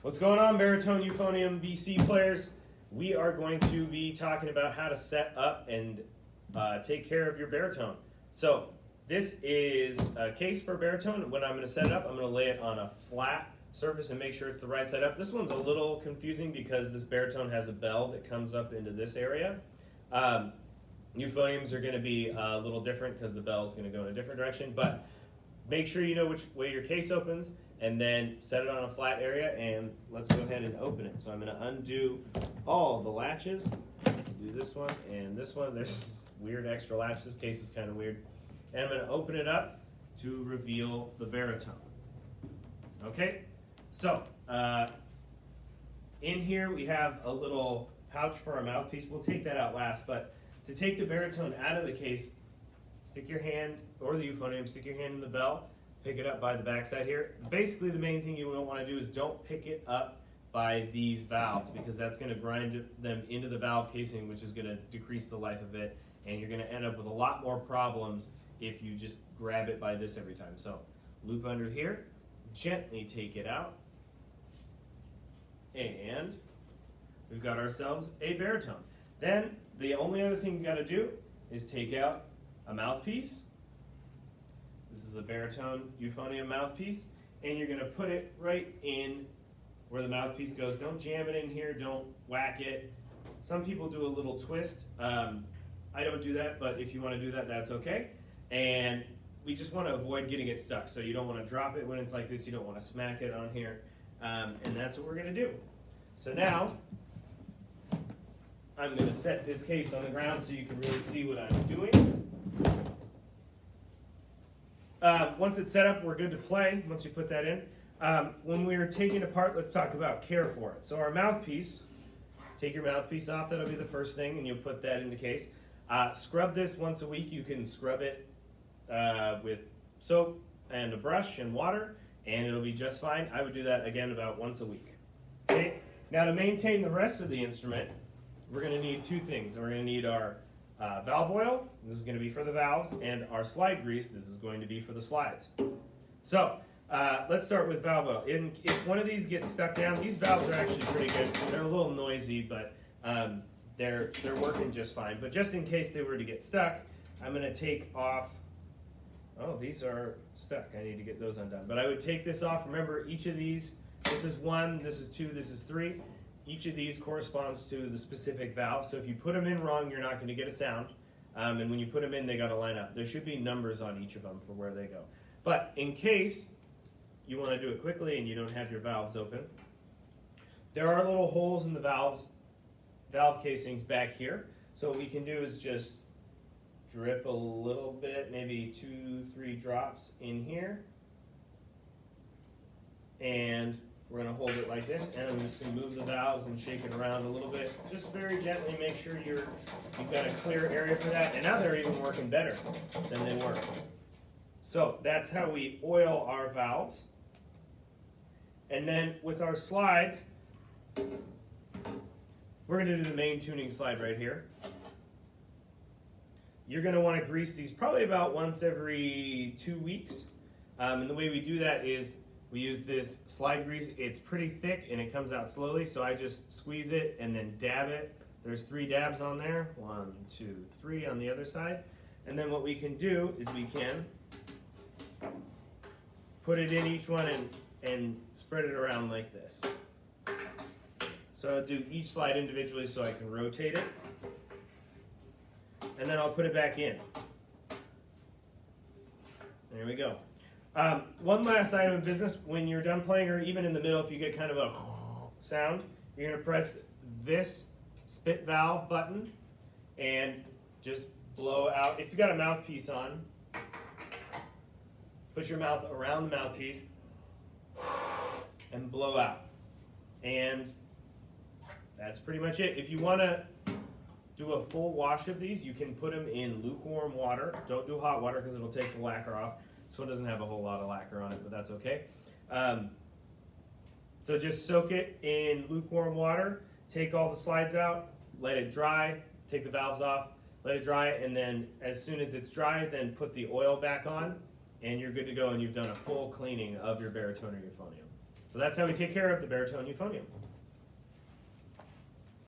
What's going on, Baritone Euphonium BC players? We are going to be talking about how to set up and take care of your baritone. So this is a case for baritone. When I'm going to set it up, I'm going to lay it on a flat surface and make sure it's the right side up. This one's a little confusing because this baritone has a bell that comes up into this area. Euphoniums are going to be a little different because the bell is going to go in a different direction, but make sure you know which way your case opens and then set it on a flat area, and let's go ahead and open it. So I'm going to undo all the latches. Do this one and this one. There's this weird extra latch. This case is kind of weird. And I'm going to open it up to reveal the baritone. Okay, so in here we have a little pouch for our mouthpiece. We'll take that out last, but to take the baritone out of the case, stick your hand, or the euphonium, stick your hand in the bell, pick it up by the backside here. Basically, the main thing you don't want to do is don't pick it up by these valves, because that's going to grind them into the valve casing, which is going to decrease the life of it, and you're going to end up with a lot more problems if you just grab it by this every time. So loop under here, gently take it out, and we've got ourselves a baritone. Then the only other thing you got to do is take out a mouthpiece. This is a baritone euphonium mouthpiece, and you're going to put it right in where the mouthpiece goes. Don't jam it in here, don't whack it. Some people do a little twist. I don't do that, but if you want to do that, that's okay. And we just want to avoid getting it stuck, so you don't want to drop it when it's like this, you don't want to smack it on here, and that's what we're going to do. So now I'm going to set this case on the ground so you can really see what I'm doing. Once it's set up, we're good to play, once you put that in. When we're taking it apart, let's talk about care for it. So our mouthpiece, take your mouthpiece off, that'll be the first thing, and you'll put that in the case. Scrub this once a week. You can scrub it with soap and a brush and water, and it'll be just fine. I would do that again about once a week. Okay? Now to maintain the rest of the instrument, we're going to need two things. We're going to need our valve oil, this is going to be for the valves, and our slide grease, this is going to be for the slides. So let's start with valve oil. If one of these gets stuck down, these valves are actually pretty good. They're a little noisy, but they're working just fine. But just in case they were to get stuck, I'm going to take off, oh, these are stuck. I need to get those undone. But I would take this off. Remember, each of these, this is 1, this is 2, this is 3. Each of these corresponds to the specific valve. So if you put them in wrong, you're not going to get a sound. And when you put them in, they got to line up. There should be numbers on each of them for where they go. But in case you want to do it quickly and you don't have your valves open, there are little holes in the valve casings back here. So what we can do is just drip a little bit, maybe 2-3 drops in here. And we're going to hold it like this, and I'm just going to move the valves and shake it around a little bit. Just very gently make sure you've got a clear area for that. And now they're even working better than they were. So that's how we oil our valves. And then with our slides, we're going to do the main tuning slide right here. You're going to want to grease these probably about once every 2 weeks. And the way we do that is we use this slide grease. It's pretty thick and it comes out slowly, so I just squeeze it and then dab it. There's 3 dabs on there, 1, 2, 3 on the other side. And then what we can do is we can put it in each one and spread it around like this. So I'll do each slide individually so I can rotate it. And then I'll put it back in. There we go. One last item of business, when you're done playing, or even in the middle, if you get kind of a sound, you're going to press this spit valve button and just blow out. If you've got a mouthpiece on, put your mouth around the mouthpiece and blow out. And that's pretty much it. If you want to do a full wash of these, you can put them in lukewarm water. Don't do hot water because it'll take the lacquer off. This one doesn't have a whole lot of lacquer on it, but that's okay. So just soak it in lukewarm water, take all the slides out, let it dry, take the valves off, let it dry, and then as soon as it's dry, then put the oil back on, and you're good to go, and you've done a full cleaning of your baritone or euphonium. So that's how we take care of the baritone euphonium.